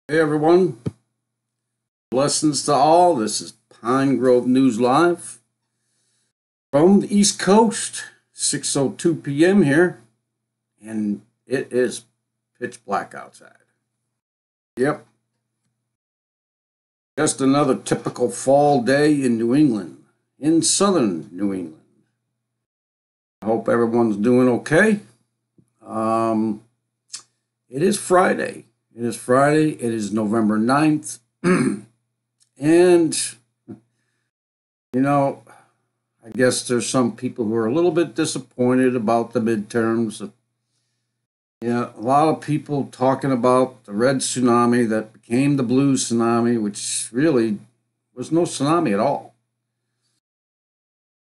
Hey everyone, blessings to all. This is Pine Grove News Live from the East Coast, 6:02 p.m. here, and it is pitch black outside. Yep, just another typical fall day in New England, in southern New England. I hope everyone's doing okay. Um, it is Friday. It is Friday. It is November 9th. And you know, I guess there's some people who are a little bit disappointed about the midterms. Yeah, a lot of people talking about the red tsunami that became the blue tsunami, which really was no tsunami at all.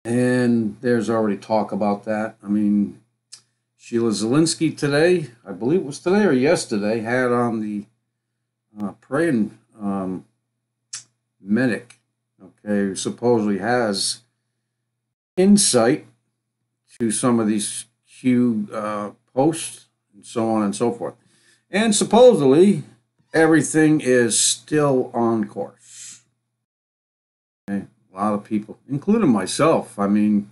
And there's already talk about that. I mean, Sheila Zelinsky today, I believe it was today or yesterday, had on the praying medic, okay, who supposedly has insight to some of these Q posts and so on and so forth. And supposedly everything is still on course. Okay? A lot of people, including myself. I mean,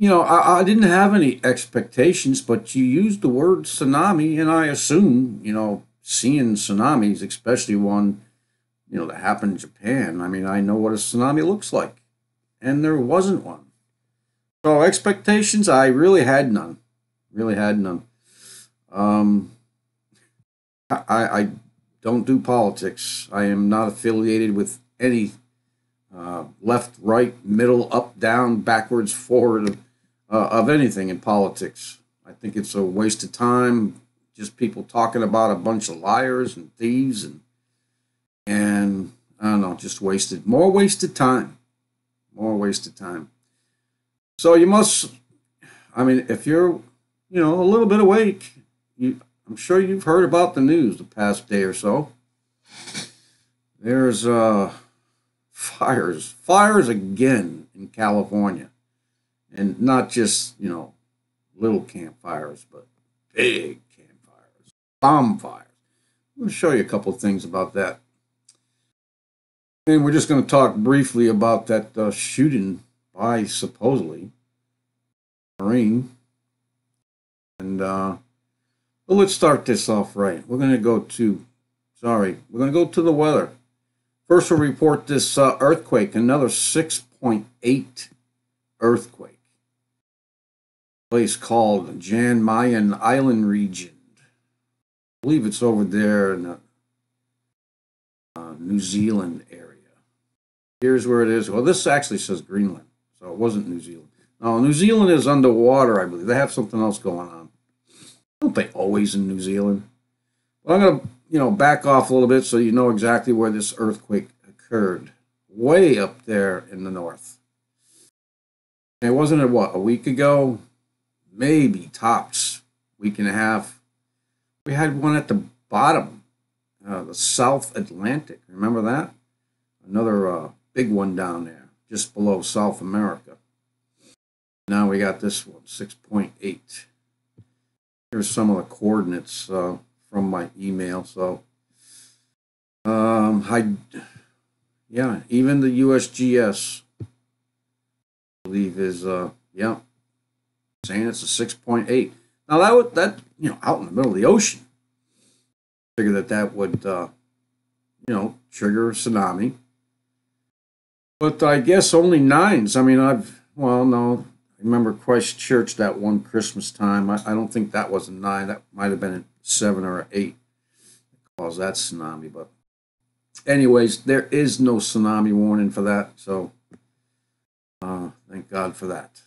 I didn't have any expectations, but you used the word tsunami, and I assume, seeing tsunamis, especially one, that happened in Japan. I mean, I know what a tsunami looks like, and there wasn't one. So expectations, I really had none. Really had none. Um, I don't do politics. I am not affiliated with any left, right, middle, up, down, backwards, forward of anything in politics. I think it's a waste of time. Just people talking about a bunch of liars and thieves and I don't know, just more wasted time, more wasted time. So you must, I mean, if you're, a little bit awake, I'm sure you've heard about the news the past day or so. There's fires again in California, and not just little campfires, but big campfires, bonfires. I'm going to show you a couple of things about that, and we're just going to talk briefly about that shooting by supposedly Marine. And well, let's start this off right. We're going to go to, we're going to go to the weather. First, we'll report this earthquake, another 6.8 earthquake. A place called Jan Mayen Island region. I believe it's over there in the New Zealand area. Here's where it is. Well, this actually says Greenland, so it wasn't New Zealand. No, New Zealand is underwater, I believe. They have something else going on. Don't they always in New Zealand? Well, I'm going to, back off a little bit so you know exactly where this earthquake occurred. Way up there in the north. And wasn't it, a week ago? Maybe tops, week and a half. We had one at the bottom, the South Atlantic. Remember that? Another big one down there, just below South America. Now we got this one, 6.8. Here's some of the coordinates from my email. So, even the USGS, I believe, is saying it's a 6.8. Now that out in the middle of the ocean, figure that would trigger a tsunami. But I guess only nines. I mean, no. I remember Christchurch that one Christmas time. I don't think that was a 9. That might have been a 7 or an 8. Caused that tsunami. But anyways, there is no tsunami warning for that. So thank God for that.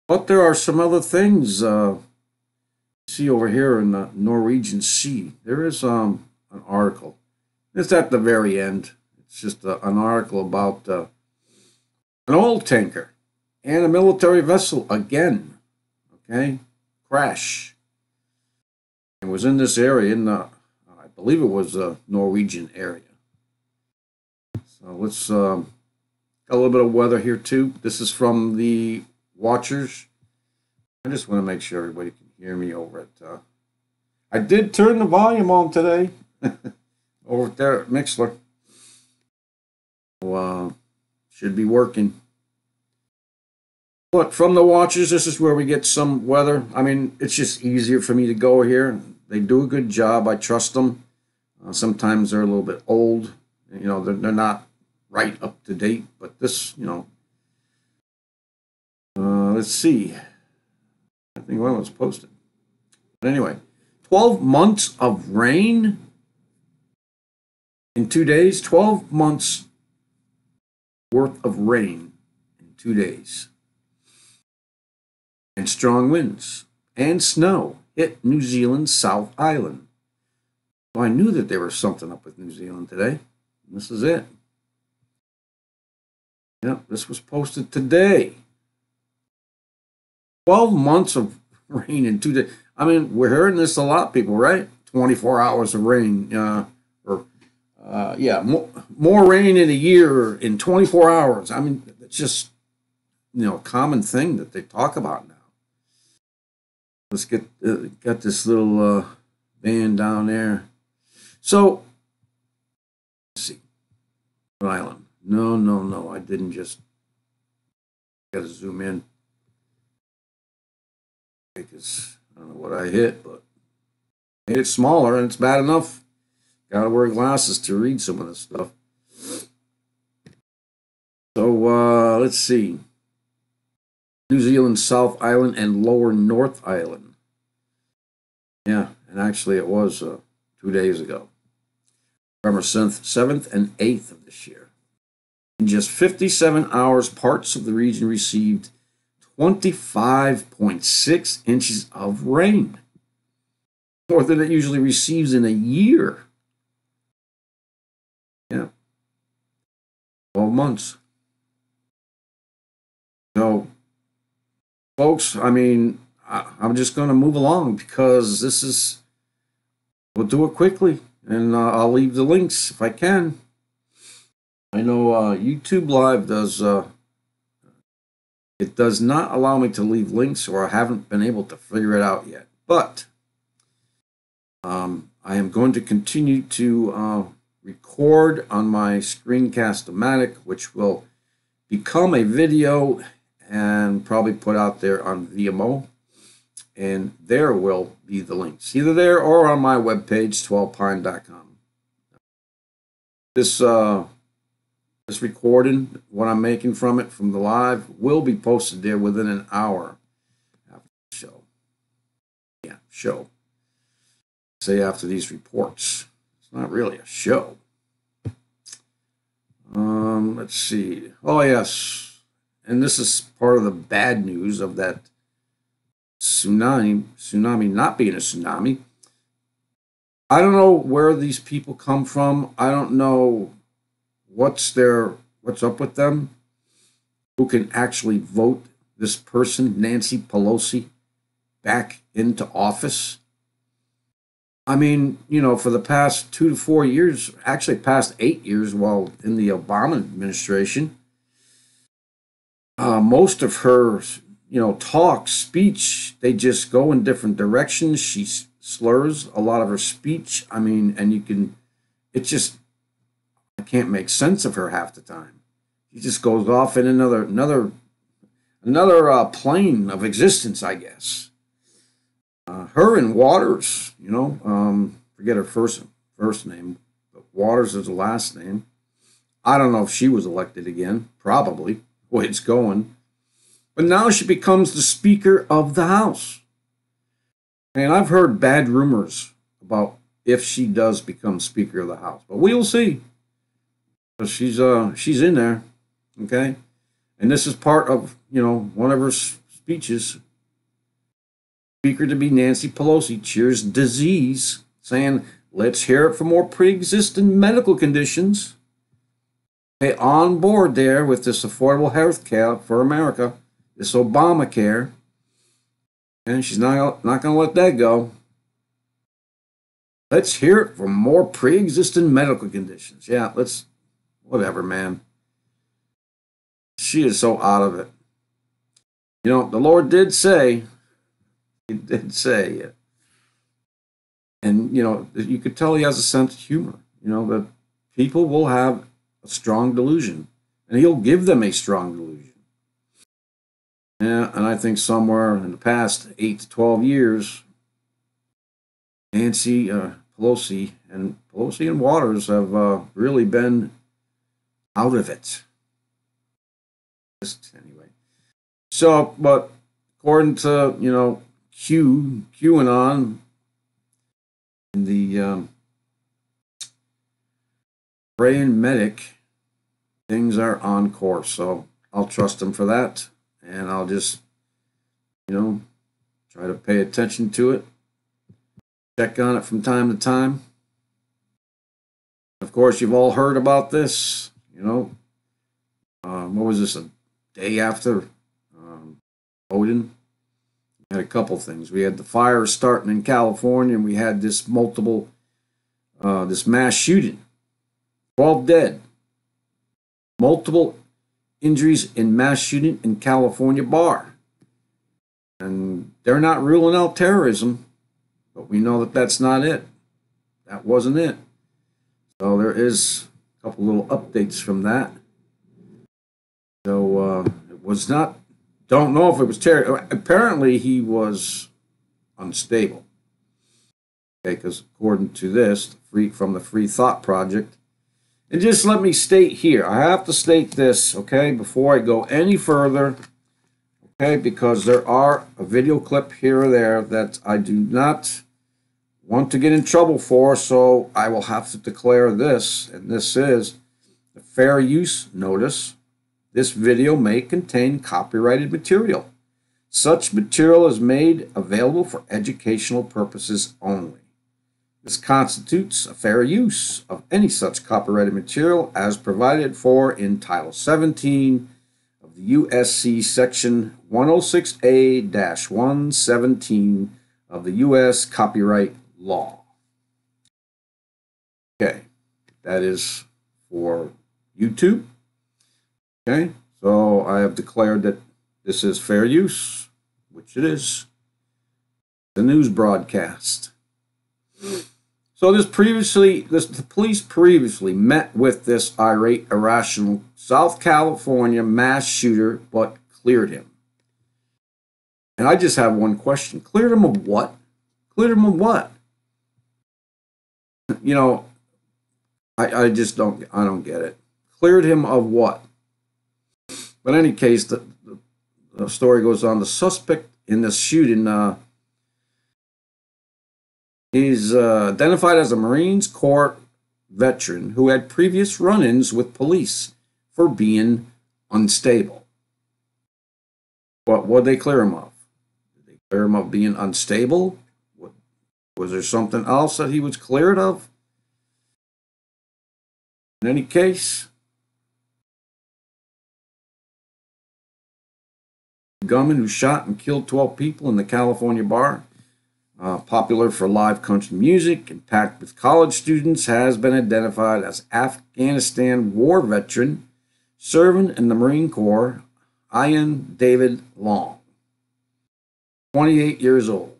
But there are some other things. See over here in the Norwegian Sea. There is an article. It's at the very end. It's just an article about an oil tanker and a military vessel again. Okay, crash. It was in this area in the, I believe it was a Norwegian area. So let's got a little bit of weather here too. This is from the Watchers. I just want to make sure everybody can hear me over at I did turn the volume on today over there at Mixler. So, should be working. But from the watches, this is where we get some weather. I mean, it's just easier for me to go here. They do a good job. I trust them. Sometimes they're a little bit old. You know, they're not right up to date. But this, you know, let's see. I think one was posted. But anyway, 12 months of rain in 2 days. 12 months worth of rain in 2 days. And strong winds and snow hit New Zealand's South Island. Well, I knew that there was something up with New Zealand today. This is it. Yep, this was posted today. 12 months of rain in 2 days. I mean, we're hearing this a lot, people, right? 24 hours of rain. More rain in a year in 24 hours. I mean, it's just, you know, a common thing that they talk about now. Let's get got this little band down there. So, let's see. Island. No. I didn't just. Got to zoom in. Because I don't know what I hit, but I hit it smaller and it's bad enough. Got to wear glasses to read some of this stuff. So, let's see. New Zealand South Island and Lower North Island. Yeah, and actually it was 2 days ago. November 7th and 8th of this year. In just 57 hours, parts of the region received 25.6 inches of rain. More than it usually receives in a year. Yeah. 12 months. So, folks, I mean, I'm just going to move along because we'll do it quickly, and I'll leave the links if I can. I know YouTube Live it does not allow me to leave links, or I haven't been able to figure it out yet. But I am going to continue to record on my Screencast-O-Matic, which will become a video and probably put out there on VMO. And there will be the links, either there or on my webpage, 12pine.com. This recording, what I'm making from it, from the live, will be posted there within an hour after the show. Yeah, show. Say after these reports. It's not really a show. Let's see. Oh, yes. And this is part of the bad news of that tsunami not being a tsunami. I don't know where these people come from. I don't know what's up with them, who can actually vote this person, Nancy Pelosi, back into office. I mean, you know, for the past 2 to 4 years, actually past 8 years while in the Obama administration, most of her, you know, speech, they just go in different directions. She slurs a lot of her speech. I mean, and I can't make sense of her half the time. She just goes off in another plane of existence, I guess. Her and Waters, you know, forget her first name, but Waters is the last name. I don't know if she was elected again. Probably, the way it's going. But now she becomes the Speaker of the House. And I've heard bad rumors about if she does become Speaker of the House. But we will see. But she's in there, okay? And this is part of, you know, one of her speeches. Speaker to be Nancy Pelosi cheers disease, saying, let's hear it for more pre-existing medical conditions. Okay, on board there with this affordable health care for America, this Obamacare. And she's not going to let that go. Let's hear it for more pre-existing medical conditions. Yeah, whatever, man. She is so out of it. You know, the Lord did say, He did say, And, you could tell he has a sense of humor, that people will have a strong delusion, and he'll give them a strong delusion. Yeah, and I think somewhere in the past 8 to 12 years, Nancy Pelosi and Waters have really been out of it. Just anyway. So, but according to, QAnon, the praying medic, things are on course. So I'll trust him for that. And I'll just, try to pay attention to it, check on it from time to time. Of course, you've all heard about this, what was this, a day after Odin? We had a couple things. We had the fires starting in California, and we had this this mass shooting. 12 dead. Multiple injuries in mass shooting in California bar. And they're not ruling out terrorism, but we know that that's not it. That wasn't it. So there is a couple little updates from that. So it was not, don't know if it was terror. Apparently he was unstable. Okay, because according to this, from the Free Thought Project, and just let me state here, I have to state this, okay, before I go any further, okay, because there are a video clip here or there that I do not want to get in trouble for, so I will have to declare this, and this is the fair use notice. This video may contain copyrighted material. Such material is made available for educational purposes only. This constitutes a fair use of any such copyrighted material as provided for in Title 17 of the USC Section 106A-117 of the U.S. Copyright Law. Okay, that is for YouTube. Okay, so I have declared that this is fair use, which it is. The news broadcast. So the police previously met with this irate, irrational South California mass shooter, but cleared him. And I just have one question. Cleared him of what? Cleared him of what? I just don't get it. Cleared him of what? But in any case, the story goes on. The suspect in this shooting, he's identified as a Marines Corps veteran who had previous run-ins with police for being unstable. What did they clear him of? Did they clear him of being unstable? Was there something else that he was cleared of? In any case, the gunman who shot and killed 12 people in the California bar, popular for live country music and packed with college students, has been identified as Afghanistan war veteran serving in the Marine Corps, Ian David Long, 28 years old.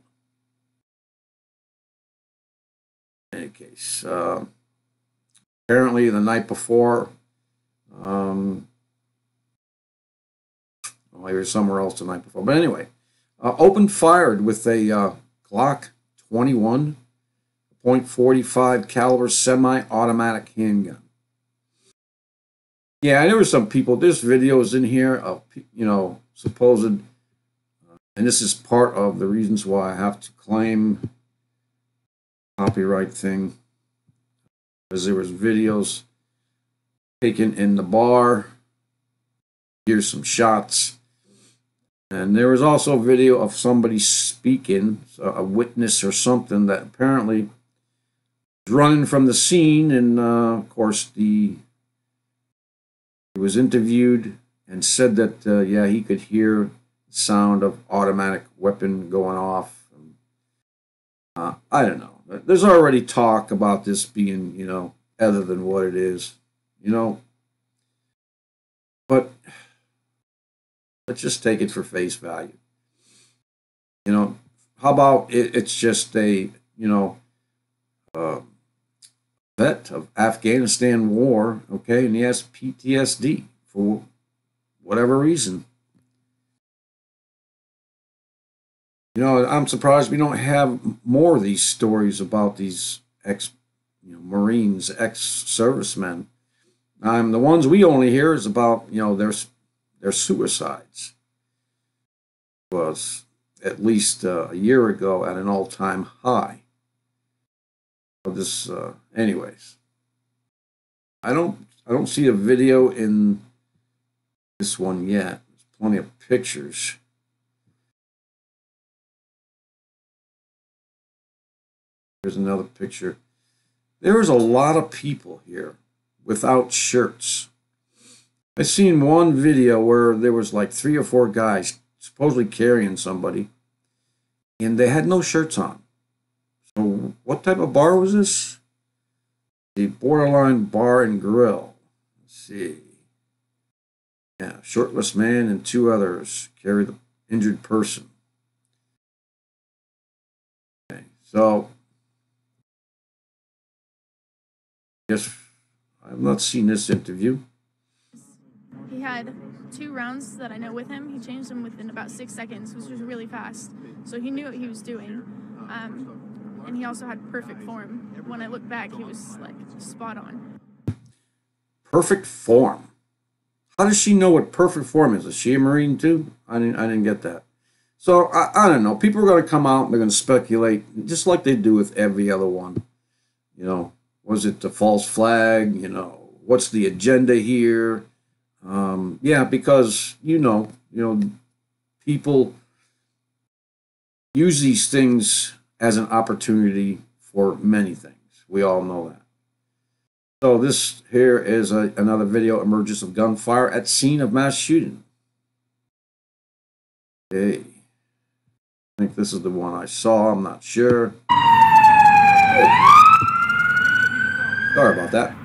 In any case, apparently the night before, he was somewhere else the night before. But anyway, opened fired with a Glock 21 .45 caliber semi-automatic handgun. Yeah, there were some people. There's videos in here of supposed, and this is part of the reasons why I have to claim copyright thing, because there was videos taken in the bar. Here's some shots. And there was also a video of somebody speaking, a witness or something, that apparently was running from the scene. And of course, he was interviewed and said that, yeah, he could hear the sound of automatic weapon going off. I don't know. There's already talk about this being, other than what it is, But let's just take it for face value. How about it's just a, uh, vet of Afghanistan war, okay, and he has PTSD for whatever reason. You know, I'm surprised we don't have more of these stories about these Marines, ex-servicemen. The ones we only hear is about, their suicides. It was at least a year ago at an all-time high. This, anyways, I don't see a video in this one yet. There's plenty of pictures. Here's another picture. There's a lot of people here without shirts. I seen one video where there was like 3 or 4 guys supposedly carrying somebody, and they had no shirts on. So what type of bar was this? The Borderline Bar and Grill. Let's see. Yeah, shirtless man and 2 others carry the injured person. Okay, so yes, I've not seen this interview. He had 2 rounds that I know with him. He changed them within about 6 seconds, which was really fast. So he knew what he was doing. And he also had perfect form. When I look back, he was like spot on. Perfect form. How does she know what perfect form is? Is she a Marine too? I didn't get that. So I don't know. People are going to come out and they're going to speculate, just like they do with every other one. You know, was it the false flag? You know, what's the agenda here? Yeah, because people use these things as an opportunity for many things. We all know that. So this here is another video, emergence of gunfire at scene of mass shooting. Okay. I think this is the one I saw. I'm not sure. Oh. Sorry about that.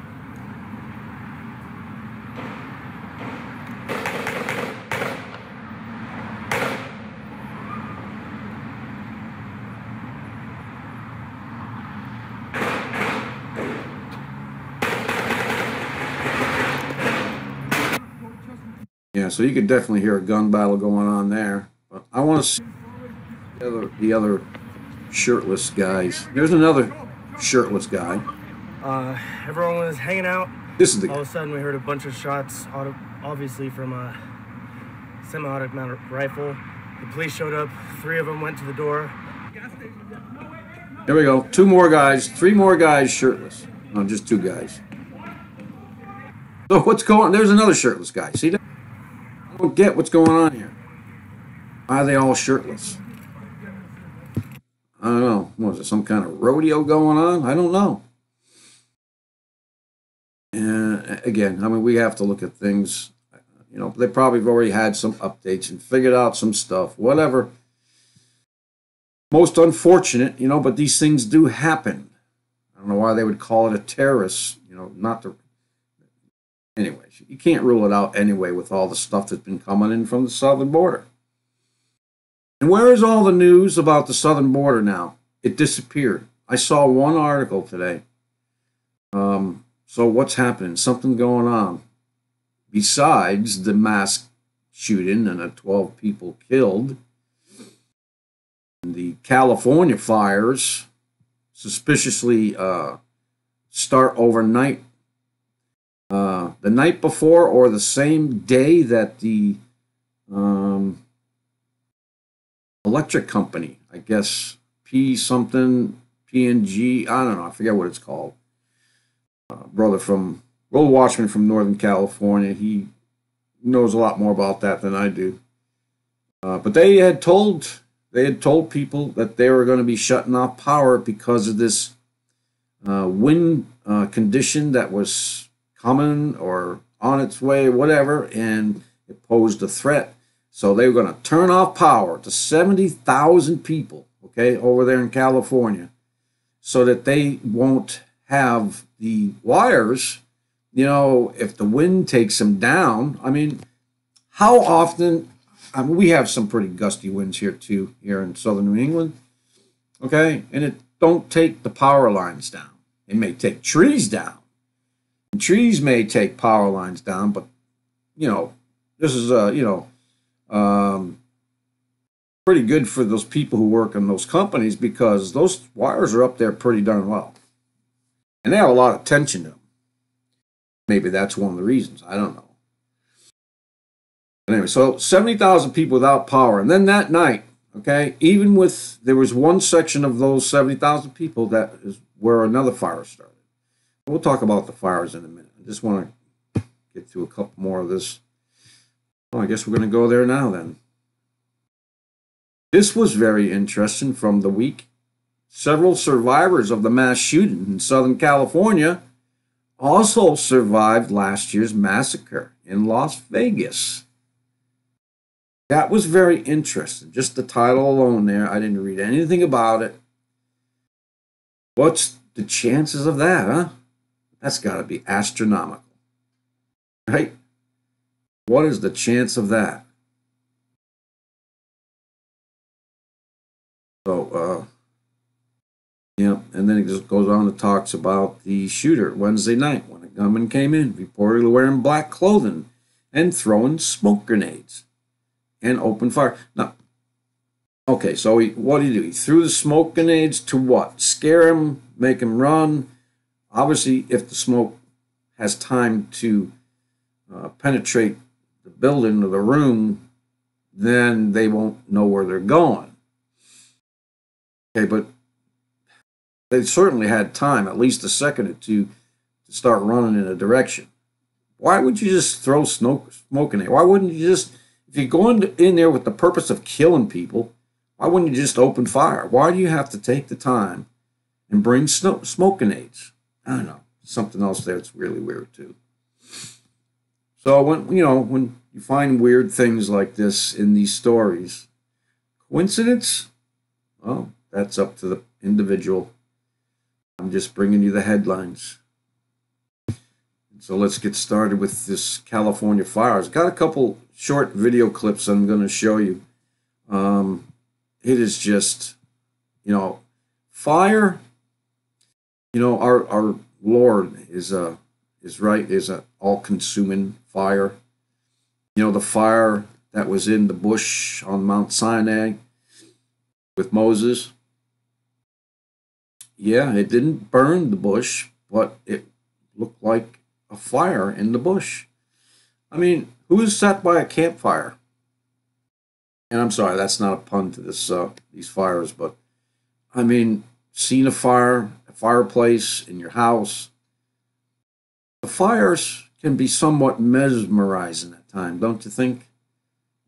Yeah, so you could definitely hear a gun battle going on there. But I want to see the other shirtless guys. There's another shirtless guy. Everyone was hanging out. This is the guy. All of a sudden, we heard a bunch of shots, obviously from a semi-automatic rifle. The police showed up. 3 of them went to the door. There we go. 2 more guys. 3 more guys shirtless. No, just 2 guys. So what's going on? There's another shirtless guy. See that? I don't get what's going on here. Why are they all shirtless? I don't know. What is it? Some kind of rodeo going on? I don't know. And again, I mean, we have to look at things. They probably have already had some updates and figured out some stuff. Whatever. Most unfortunate, but these things do happen. I don't know why they would call it a terrorist. Not the. Anyways, you can't rule it out anyway with all the stuff that's been coming in from the southern border. And where is all the news about the southern border now? It disappeared. I saw one article today. So what's happening? Something going on. Besides the mass shooting and the 12 people killed, the California fires suspiciously start overnight. The night before or the same day that the electric company, I guess PNG, I don't know, I forget what it's called. Brother Watchman from Northern California, he knows a lot more about that than I do. But they had told people that they were going to be shutting off power because of this wind condition that was coming or on its way, whatever, and it posed a threat. So they were going to turn off power to 70,000 people, okay, over there in California, so that they won't have the wires, if the wind takes them down. I mean, how often, we have some pretty gusty winds here too, here in southern New England, okay, and don't take the power lines down. It may take trees down. And trees may take power lines down, but, you know, this is, pretty good for those people who work in those companies because those wires are up there pretty darn well. And they have a lot of tension to them. Maybe that's one of the reasons. I don't know. But anyway, so 70,000 people without power. And then that night, okay, even with, there was one section of those 70,000 people that is where another fire started. We'll talk about the fires in a minute. I just want to get through a couple more of this. Well, I guess we're going to go there now then. This was very interesting from the week. Several survivors of the mass shooting in Southern California also survived last year's massacre in Las Vegas. That was very interesting. Just the title alone there. I didn't read anything about it. What's the chances of that, huh? That's got to be astronomical. Right? What is the chance of that? So, yeah, and then it just goes on and talks about the shooter Wednesday night when a gunman came in, reportedly wearing black clothing and throwing smoke grenades and opened fire. Now, okay, so what did he do? He threw the smoke grenades to what? Scare him, make him run. Obviously, if the smoke has time to penetrate the building or the room, then they won't know where they're going. Okay, but they certainly had time, at least a second or two, to start running in a direction. Why would you just throw smoke in there? Why wouldn't you just, if you're going in there with the purpose of killing people, why wouldn't you just open fire? Why do you have to take the time and bring smoke grenades? I don't know. Something else there that's really weird too. So when you find weird things like this in these stories, coincidence? Well, that's up to the individual. I'm just bringing you the headlines. So let's get started with this California fires. Got a couple short video clips I'm going to show you. It is just, fire. Our Lord is an all-consuming fire. The fire that was in the bush on Mount Sinai with Moses. Yeah, it didn't burn the bush, but it looked like a fire in the bush. I mean, who is sat by a campfire? And I'm sorry, that's not a pun to these fires, but I mean, seen a fireplace in your house. The fires can be somewhat mesmerizing at times, don't you think?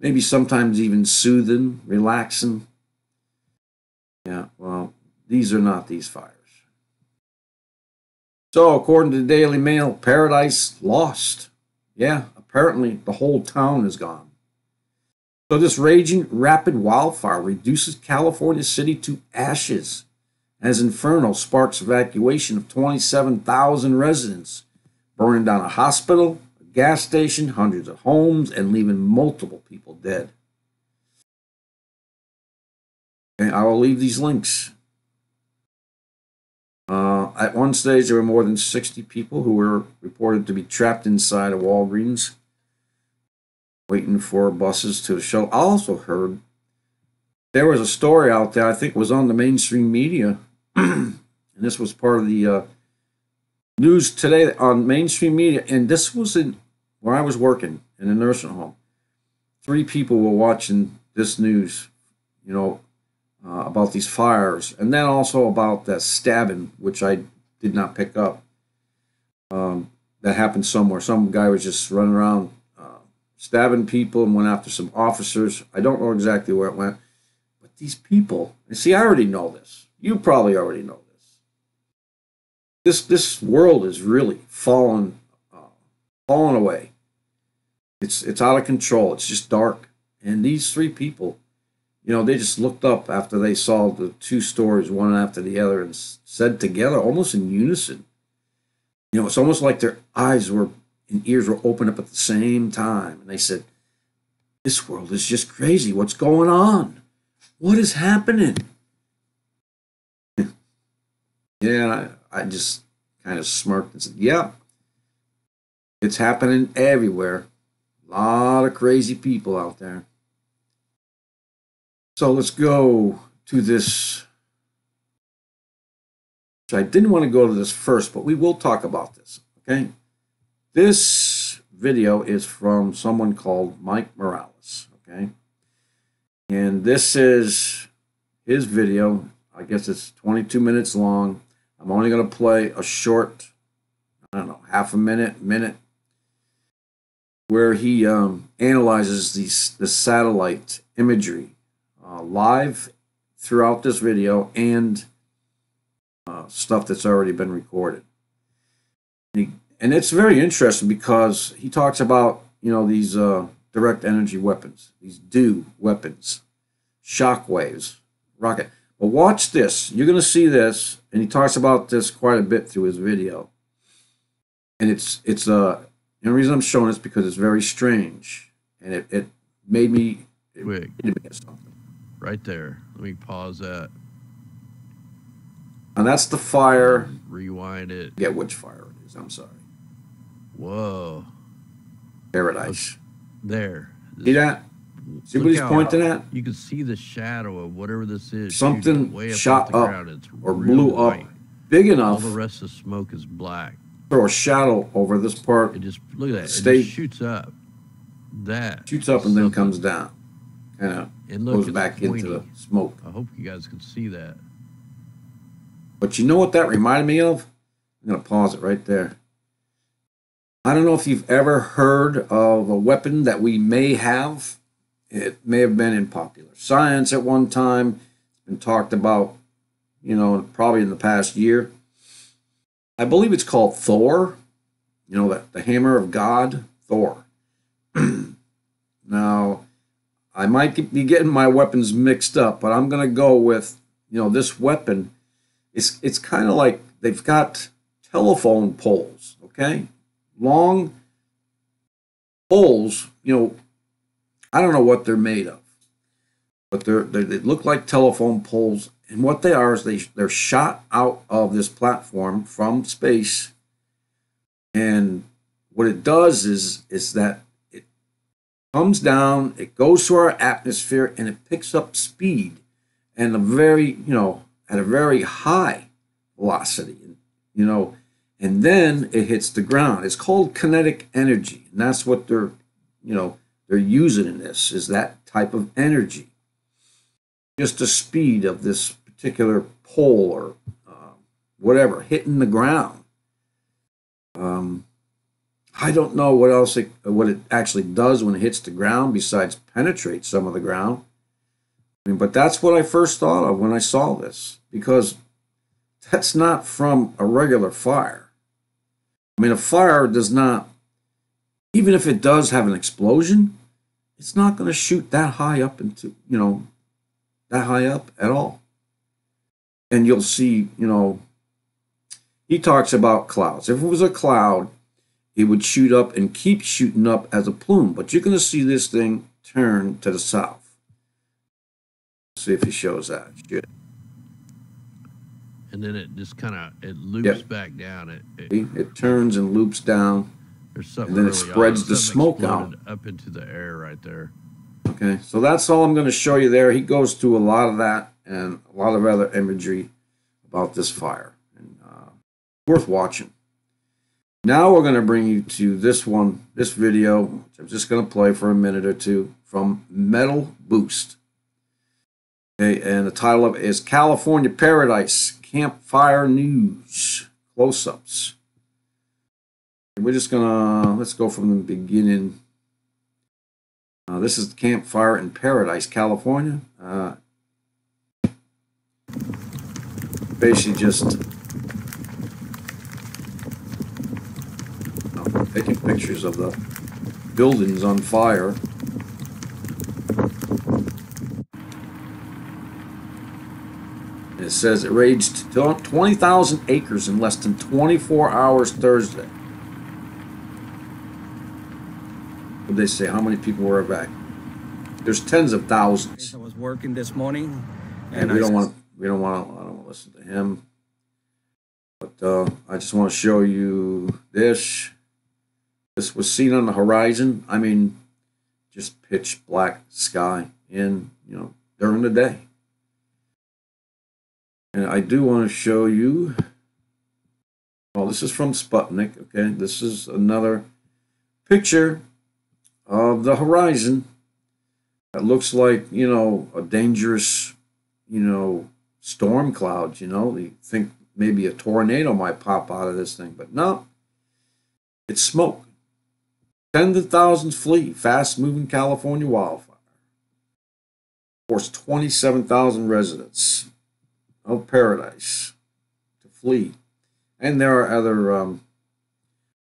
Maybe sometimes even soothing, relaxing. Yeah, well, these are not these fires. So, according to the Daily Mail, Paradise lost. Yeah, apparently the whole town is gone. So this raging rapid wildfire reduces California City to ashes as inferno sparks evacuation of 27,000 residents, burning down a hospital, a gas station, hundreds of homes, and leaving multiple people dead. Okay, I will leave these links. At one stage, there were more than 60 people who were reported to be trapped inside a Walgreens, waiting for buses to show. I also heard there was a story out there, I think it was on the mainstream media, and this was part of the news today on mainstream media, and this was where I was working in a nursing home. 3 people were watching this news, about these fires, and then also about that stabbing, which I did not pick up. That happened somewhere. Some guy was just running around stabbing people and went after some officers. I don't know exactly where it went, but these people, and see, I already know this. You probably already know this. This world is really falling away. It's out of control. It's just dark, and these 3 people, they just looked up after they saw the 2 stories, one after the other, and said together, almost in unison. It's almost like their eyes and ears were opened up at the same time. And they said, this world is just crazy. What's going on? What is happening? Yeah, I just kind of smirked and said, "Yeah, it's happening everywhere. A lot of crazy people out there." So let's go to this. I didn't want to go to this first, but we will talk about this. Okay, this video is from someone called Mike Morales. Okay, and this is his video. I guess it's 22 minutes long. I'm only going to play a short, I don't know, half a minute, where he analyzes the satellite imagery live throughout this video and stuff that's already been recorded. And it's very interesting because he talks about, these direct energy weapons, these DEW weapons, shock waves, rocket. But watch this. You're going to see this, and he talks about this quite a bit through his video. And the reason I'm showing this because it's very strange, and it made me quick. Something. Right there. Let me pause that. And that's the fire. Rewind it. Get which fire it is. I'm sorry. Whoa. Paradise. There. See that? See what he's pointing at? You can see the shadow of whatever this is. Something way shot up or blew up white. Big enough. All the rest of the smoke is black. Throw a shadow over this part. It just, look at that. State. It just shoots up. That. Shoots up and then comes down. Kind of goes back pointy. into the smoke. I hope you guys can see that. But you know what that reminded me of? I'm going to pause it right there. I don't know if you've ever heard of a weapon that we may have. It may have been in popular science at one time. It's been talked about, probably in the past year. I believe it's called Thor. The hammer of God, Thor. Now, I might be getting my weapons mixed up, but I'm going to go with, this weapon. It's kind of like they've got telephone poles, okay? Long poles, I don't know what they're made of, but they look like telephone poles. And what they are is they're shot out of this platform from space. And what it does is that it comes down, it goes through our atmosphere, and it picks up speed and at a very high velocity, and then it hits the ground. It's called kinetic energy, and that's what they're using in this, is that type of energy. Just the speed of this particular pole or whatever hitting the ground. I don't know what else what it actually does when it hits the ground besides penetrate some of the ground. But that's what I first thought of when I saw this, because that's not from a regular fire. A fire does not, even if it does have an explosion, it's not going to shoot that high up that high up at all. And you'll see, he talks about clouds. If it was a cloud, it would shoot up and keep shooting up as a plume. But you're going to see this thing turn to the south. See if he shows that. Shit. And then it just it loops back down. It turns and loops down. There's something and then it spreads the smoke out up into the air right there. Okay, so that's all I'm going to show you there. He goes through a lot of that and a lot of other imagery about this fire. And worth watching. Now we're going to bring you to this video, which I'm just going to play for a minute or two, from Metal Boost. Okay, and the title of it is California Paradise Campfire News Close-Ups. We're just let's go from the beginning. This is the campfire in Paradise, California. Basically just taking pictures of the buildings on fire. It says it raged 20,000 acres in less than 24 hours Thursday. What did they say? How many people were evacuated? There's tens of thousands. I was working this morning, and I don't want to listen to him. But I just want to show you this. This was seen on the horizon. I mean, just pitch black sky during the day. And I do want to show you, well, this is from Sputnik, okay? This is another picture of the horizon that looks like, a dangerous, storm cloud, You think maybe a tornado might pop out of this thing, but no, it's smoke. Tens of thousands flee, fast-moving California wildfire. Forced 27,000 residents of Paradise to flee. And there are other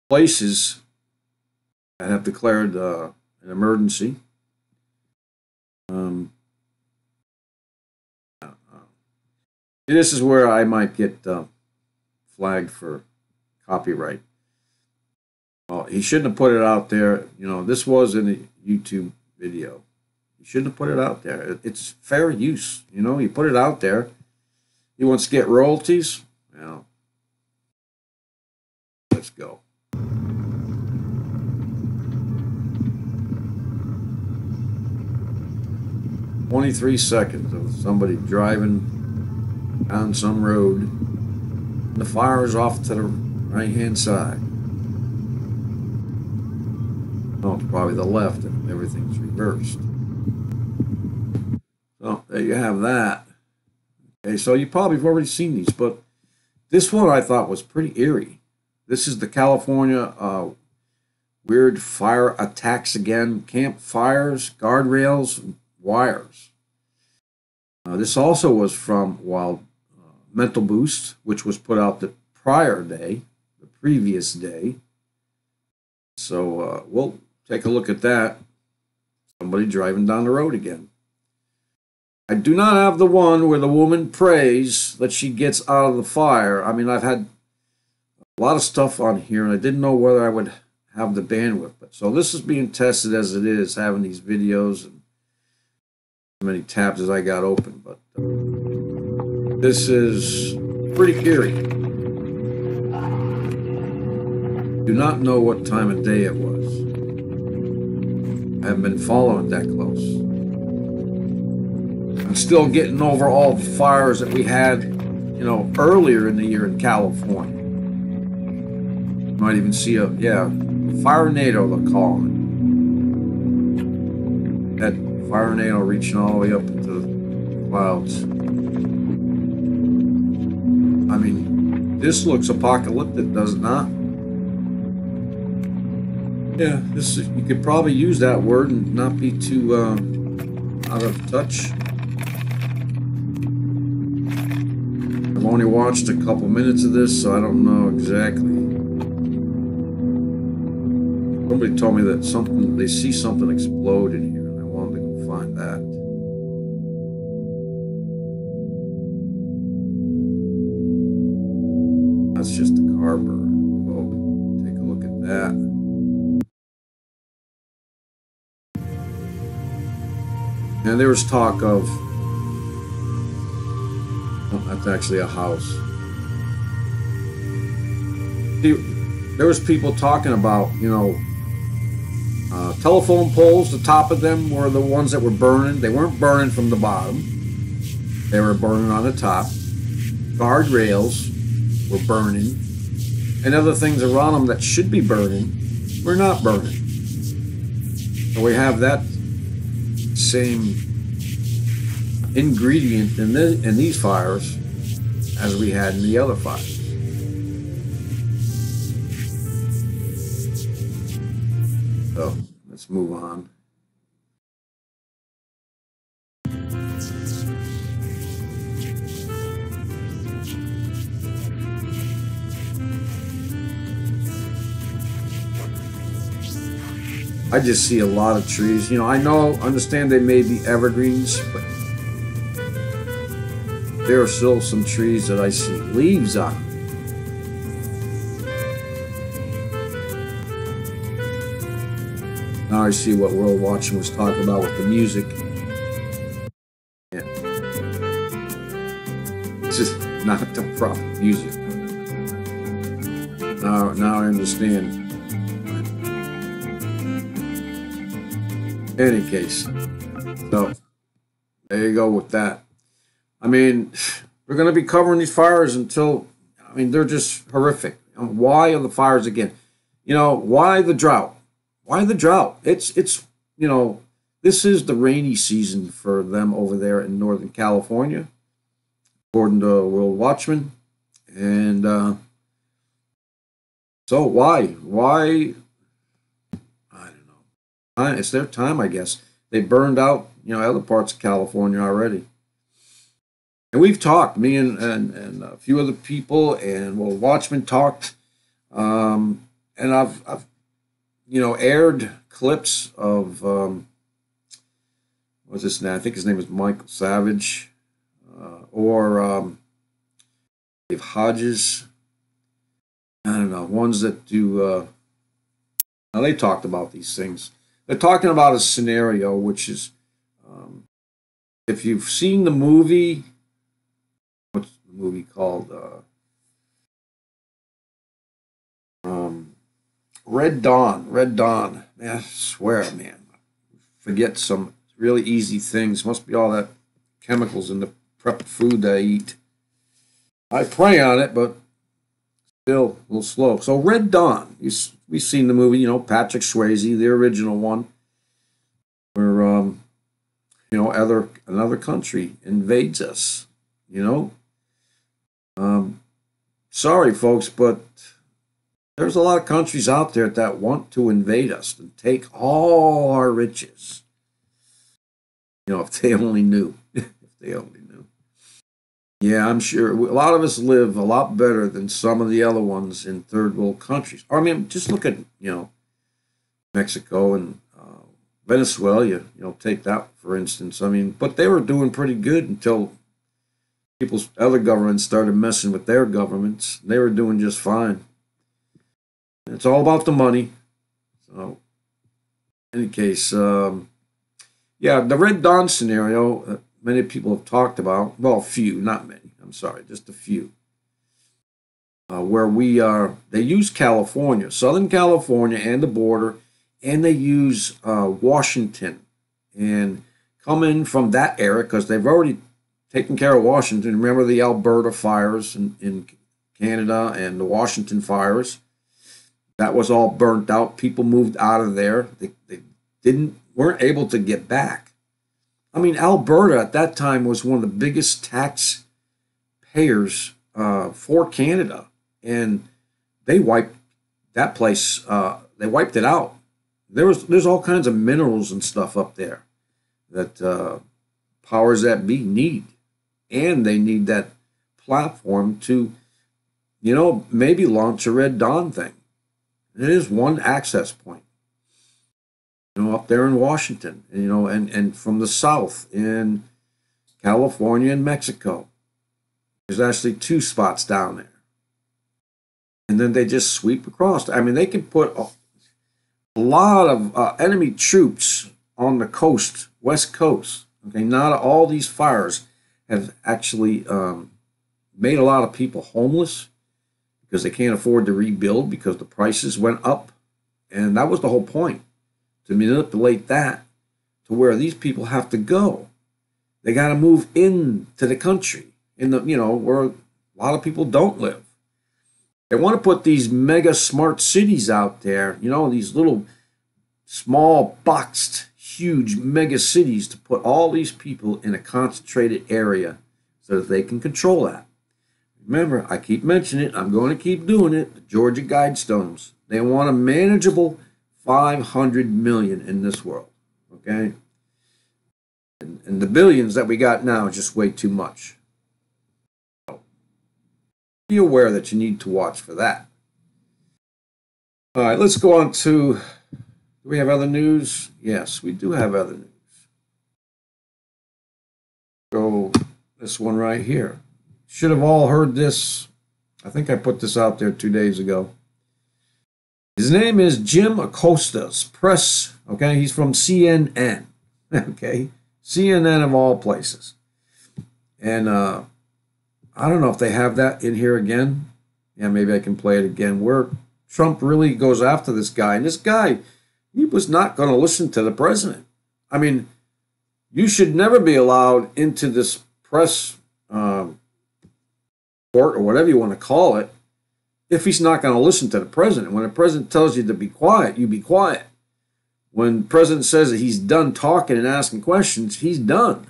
places that have declared an emergency. This is where I might get flagged for copyright. Well, he shouldn't have put it out there. This was in a YouTube video. He shouldn't have put it out there. It's fair use. You put it out there. He wants to get royalties. Let's go. 23 seconds of somebody driving down some road. The fire is off to the right-hand side. Oh, it's probably the left, and everything's reversed. So there you have that. Okay, so you probably have already seen these, but this one I thought was pretty eerie. This is the California weird fire attacks again. Campfires, guardrails, and wires. This also was from Mental Boost, which was put out the prior day, the previous day. So we'll take a look at that. Somebody driving down the road again. I do not have the one where the woman prays that she gets out of the fire. I mean, I've had a lot of stuff on here, and I didn't know whether I would have the bandwidth. But so this is being tested as it is, having these videos and how many tabs as I got open. But this is pretty eerie. Do not know what time of day it was. I haven't been following it that close. I'm still getting over all the fires that we had, earlier in the year in California. You might even see a fire NATO, they're calling it. That fire NATO reaching all the way up into the clouds. I mean, this looks apocalyptic, does it not? Yeah, you could probably use that word and not be too out of touch. I've only watched a couple minutes of this, so I don't know exactly. Somebody told me that they see something explode in here, and I wanted to go find that. That's just a car burn. Well, take a look at that. And there was talk of, well, that's actually a house. There was people talking about, telephone poles. The top of them were the ones that were burning. They weren't burning from the bottom. They were burning on the top. Guardrails were burning. And other things around them that should be burning were not burning. So we have that same ingredient in these fires as we had in the other fires. So let's move on. I just see a lot of trees. I understand they may be evergreens, but there are still some trees that I see leaves on. Now I see what World Watching was talking about with the music. Yeah. It's just not the proper music. Now I understand. Any case, so there you go with that. I mean, we're going to be covering these fires until, I mean, they're just horrific. Why are the fires again? You know, why the drought? Why the drought? It's you know, this is the rainy season for them over there in Northern California, according to World Watchman. And so why? Why? I don't know. It's their time, I guess. They burned out, you know, other parts of California already. And we've talked, me and a few other people, and well, Watchmen talked, and I've you know aired clips of what's his name? I think his name is Michael Savage, or Dave Hodges. I don't know, ones that do. Now they talked about these things. They're talking about a scenario, which is, if you've seen the movie. What's the movie called? Red Dawn. Red Dawn. Man, I swear, man. Forget some really easy things. Must be all that chemicals in the prepped food that I eat. I pray on it, but still a little slow. So Red Dawn. We've seen the movie, you know, Patrick Swayze, the original one, where you know, another country invades us. You know. Sorry, folks, but there's a lot of countries out there that want to invade us and take all our riches. You know, if they only knew. If they only knew. Yeah, I'm sure a lot of us live a lot better than some of the other ones in third world countries. Or, I mean, just look at, you know, Mexico and Venezuela. You know, take that for instance. I mean, but they were doing pretty good until people's other governments started messing with their governments. They were doing just fine. It's all about the money. So, in any case, yeah, the Red Dawn scenario, many people have talked about. Well, a few, not many. I'm sorry, just a few. Where they use California, Southern California, and the border, and they use Washington, and come in from that area because they've already taking care of Washington. Remember the Alberta fires in Canada and the Washington fires? That was all burnt out. People moved out of there. They weren't able to get back. I mean, Alberta at that time was one of the biggest tax payers for Canada, and they wiped that place. They wiped it out. There's all kinds of minerals and stuff up there that powers that be need. And they need that platform to, you know, maybe launch a Red Dawn thing. It is one access point, you know, up there in Washington, and, you know, and from the south in California and Mexico. There's actually two spots down there. And then they just sweep across. I mean, they can put a lot of enemy troops on the coast, west coast. Okay, not all these fires have actually made a lot of people homeless because they can't afford to rebuild because the prices went up. And that was the whole point, to manipulate that to where these people have to go. They got to move into the country, in the, you know, where a lot of people don't live. They want to put these mega smart cities out there, you know, these little small boxed huge mega cities to put all these people in a concentrated area so that they can control that. Remember, I keep mentioning it. I'm going to keep doing it. The Georgia Guidestones. They want a manageable 500 million in this world. Okay? And the billions that we got now is just way too much. So be aware that you need to watch for that. All right, let's go on to... Do we have other news? Yes, we do have other news. So this one right here. Should have all heard this. I think I put this out there 2 days ago. His name is Jim Acosta's press. Okay, he's from CNN. Okay, CNN of all places. And I don't know if they have that in here again. Yeah, maybe I can play it again, where Trump really goes after this guy. And this guy, he was not going to listen to the president. I mean, you should never be allowed into this press court or whatever you want to call it if he's not going to listen to the president. When the president tells you to be quiet, you be quiet. When the president says that he's done talking and asking questions, he's done.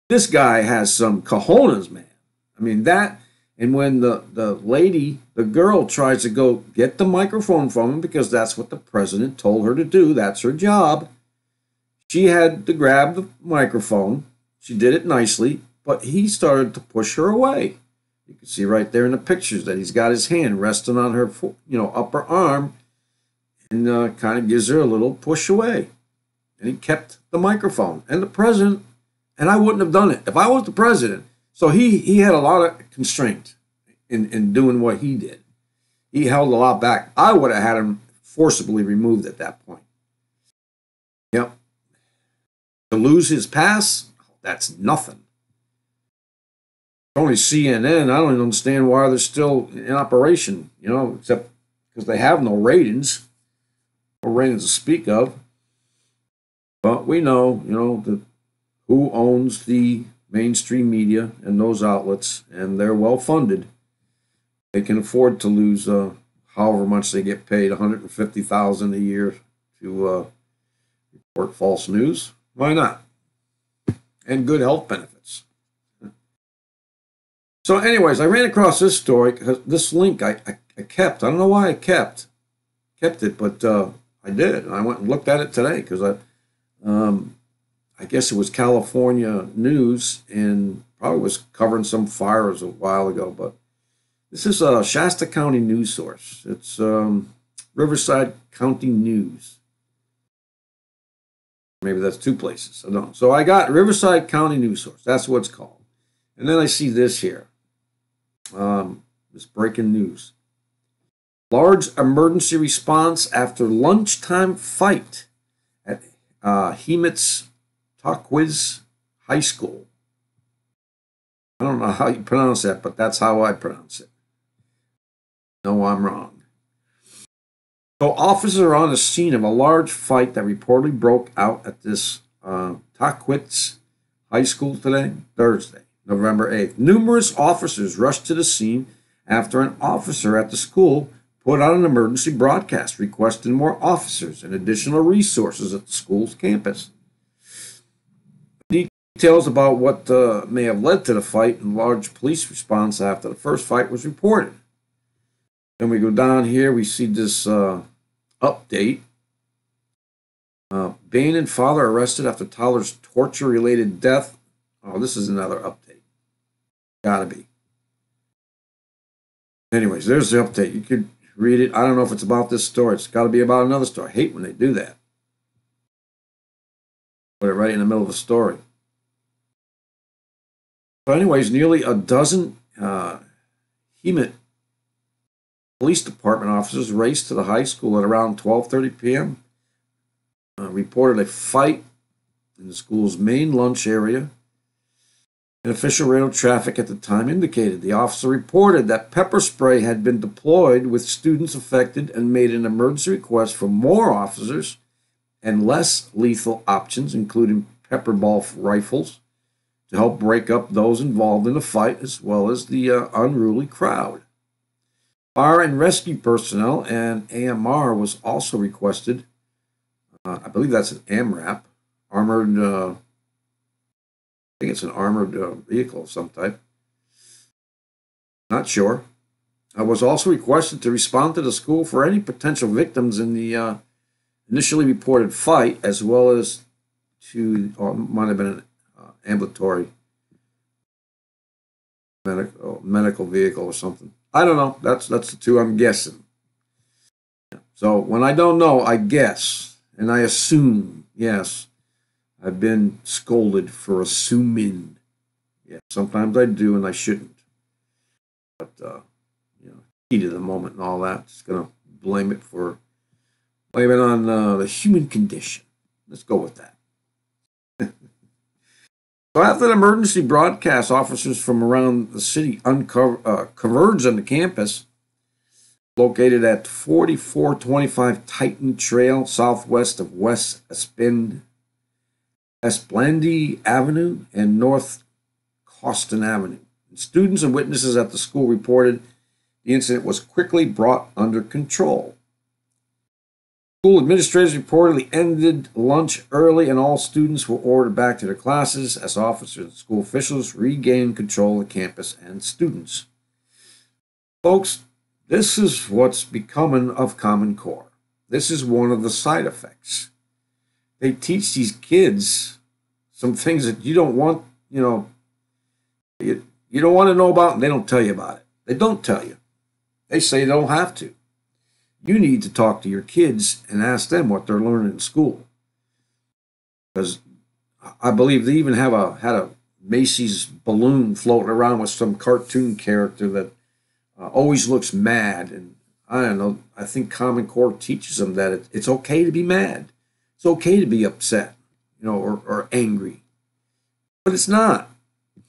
This guy has some cojones, man. I mean, that, and when the lady, the girl, tries to go get the microphone from him because that's what the president told her to do, that's her job, she had to grab the microphone. She did it nicely, but he started to push her away. You can see right there in the pictures that he's got his hand resting on her, upper arm, and kind of gives her a little push away. And he kept the microphone. And the president, and I wouldn't have done it if I was the president. So he had a lot of constraint in doing what he did. He held a lot back. I would have had him forcibly removed at that point. Yep. To lose his pass, that's nothing. Only CNN, I don't even understand why they're still in operation, except because they have no ratings. No ratings to speak of. But we know, who owns the mainstream media and those outlets, and they're well funded. They can afford to lose however much they get paid, $150,000 a year to report false news. Why not? And good health benefits. So anyways, I ran across this story, because this link I kept. I don't know why I kept it, but I did. And I went and looked at it today because I guess it was California news and probably was covering some fires a while ago. But this is a Shasta County news source. It's Riverside County News. Maybe that's two places. I don't know. So I got Riverside County News Source. That's what it's called. And then I see this here. This breaking news. Large emergency response after lunchtime fight at Hemet's Tahquitz High School. I don't know how you pronounce that, but that's how I pronounce it. No, I'm wrong. So officers are on the scene of a large fight that reportedly broke out at this Tahquitz High School today, Thursday, November 8th. Numerous officers rushed to the scene after an officer at the school put out an emergency broadcast requesting more officers and additional resources at the school's campus. Details about what may have led to the fight and large police response after the first fight was reported. Then we go down here, we see this update. Bain and father arrested after toddler's torture-related death. Oh, this is another update. Gotta be. Anyways, there's the update. You could read it. I don't know if it's about this story. It's got to be about another story. I hate when they do that. Put it right in the middle of the story. So anyways, nearly a dozen Hemet Police Department officers raced to the high school at around 12:30 p.m. Reported a fight in the school's main lunch area. An official radio traffic at the time indicated the officer reported that pepper spray had been deployed with students affected and made an emergency request for more officers and less lethal options, including pepper ball rifles, to help break up those involved in the fight as well as the unruly crowd. Fire and rescue personnel and AMR was also requested. I believe that's an AMRAP, armored, I think it's an armored vehicle of some type. Not sure. I was also requested to respond to the school for any potential victims in the initially reported fight, as well as to, or might have been an ambulatory medical vehicle or something. I don't know. That's the two I'm guessing. So when I don't know, I guess and I assume. Yes, I've been scolded for assuming. Yeah, sometimes I do and I shouldn't. But heat of the moment and all that. Just gonna blame it on the human condition. Let's go with that. So after the emergency broadcast, officers from around the city converged on the campus located at 4425 Titan Trail, southwest of West Esplanade Avenue and North Coston Avenue. Students and witnesses at the school reported the incident was quickly brought under control. School administrators reportedly ended lunch early and all students were ordered back to their classes as officers and school officials regained control of the campus and students. Folks, this is what's becoming of Common Core. This is one of the side effects. They teach these kids some things that you don't want, you don't want to know about, and they don't tell you about it. They don't tell you. They say they don't have to. You need to talk to your kids and ask them what they're learning in school. Because I believe they even had a Macy's balloon floating around with some cartoon character that always looks mad. And I don't know, I think Common Core teaches them that it's okay to be mad. It's okay to be upset, or angry. But it's not. If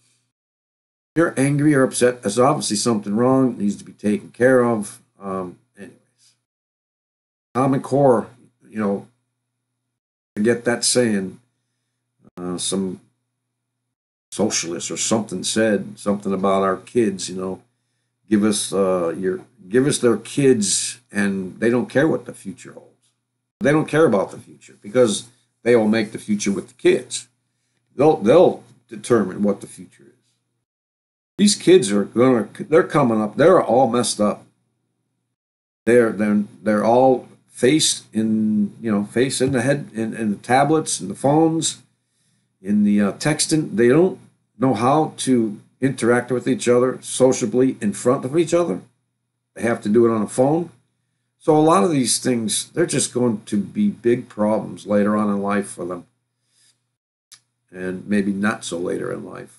you're angry or upset, there's obviously something wrong. It needs to be taken care of. Anyways, Common Core, forget that saying. Some socialist or something said something about our kids. Give us their kids, and they don't care what the future holds. They don't care about the future because they will make the future with the kids. They'll determine what the future is. These kids they're coming up. They're all messed up. They're all face in the head, in the tablets and the phones, in the texting. They don't know how to interact with each other sociably in front of each other. They have to do it on a phone. So a lot of these things, they're just going to be big problems later on in life for them. And maybe not so later in life.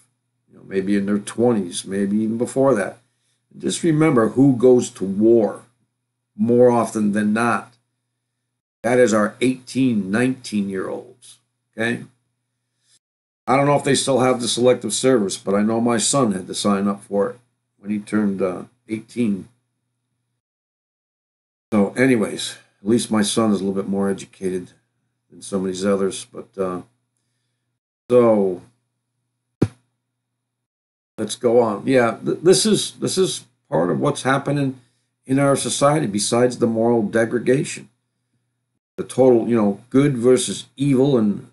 Maybe in their 20s, maybe even before that. Just remember who goes to war more often than not. That is our 18, 19-year-olds. Okay? I don't know if they still have the selective service, but I know my son had to sign up for it when he turned 18. So anyways, at least my son is a little bit more educated than some of these others. But so let's go on. Yeah, this is part of what's happening in our society besides the moral degradation. The total, good versus evil, and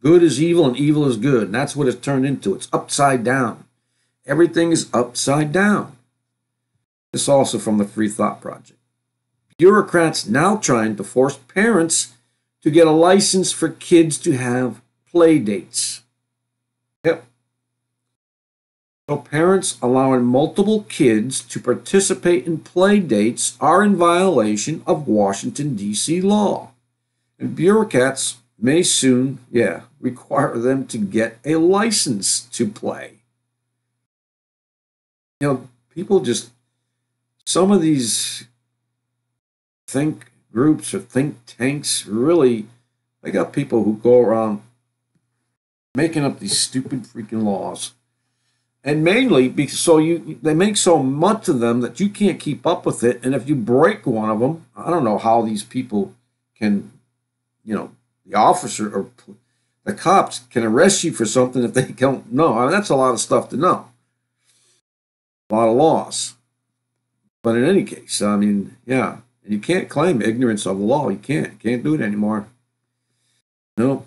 good is evil and evil is good. And that's what it's turned into. It's upside down. Everything is upside down. This also from the Free Thought Project. Bureaucrats now trying to force parents to get a license for kids to have play dates. Yep. So parents allowing multiple kids to participate in play dates are in violation of Washington, D.C. law. And bureaucrats may soon, require them to get a license to play. People just, some of these think groups or think tanks really, they got people who go around making up these stupid freaking laws. And mainly because they make so much of them that you can't keep up with it. And if you break one of them, I don't know how these people can, the officer or the cops can arrest you for something if they don't know. I mean, that's a lot of stuff to know. A lot of laws. But in any case, and you can't claim ignorance of the law. You can't do it anymore. No.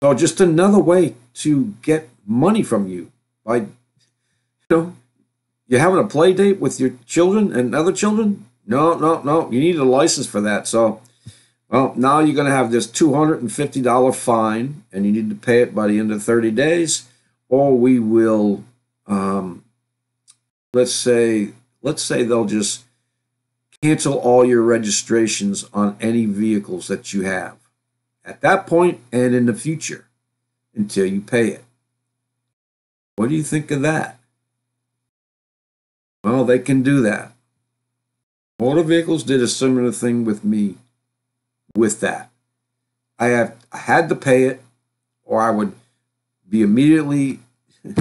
So just another way to get money from you by, you're having a play date with your children and other children? No. You need a license for that. So, now you're going to have this $250 fine, and you need to pay it by the end of 30 days, or we will, let's say they'll just cancel all your registrations on any vehicles that you have at that point and in the future until you pay it. What do you think of that? Well, they can do that. Motor vehicles did a similar thing with me with that. I had to pay it, or I would be immediately,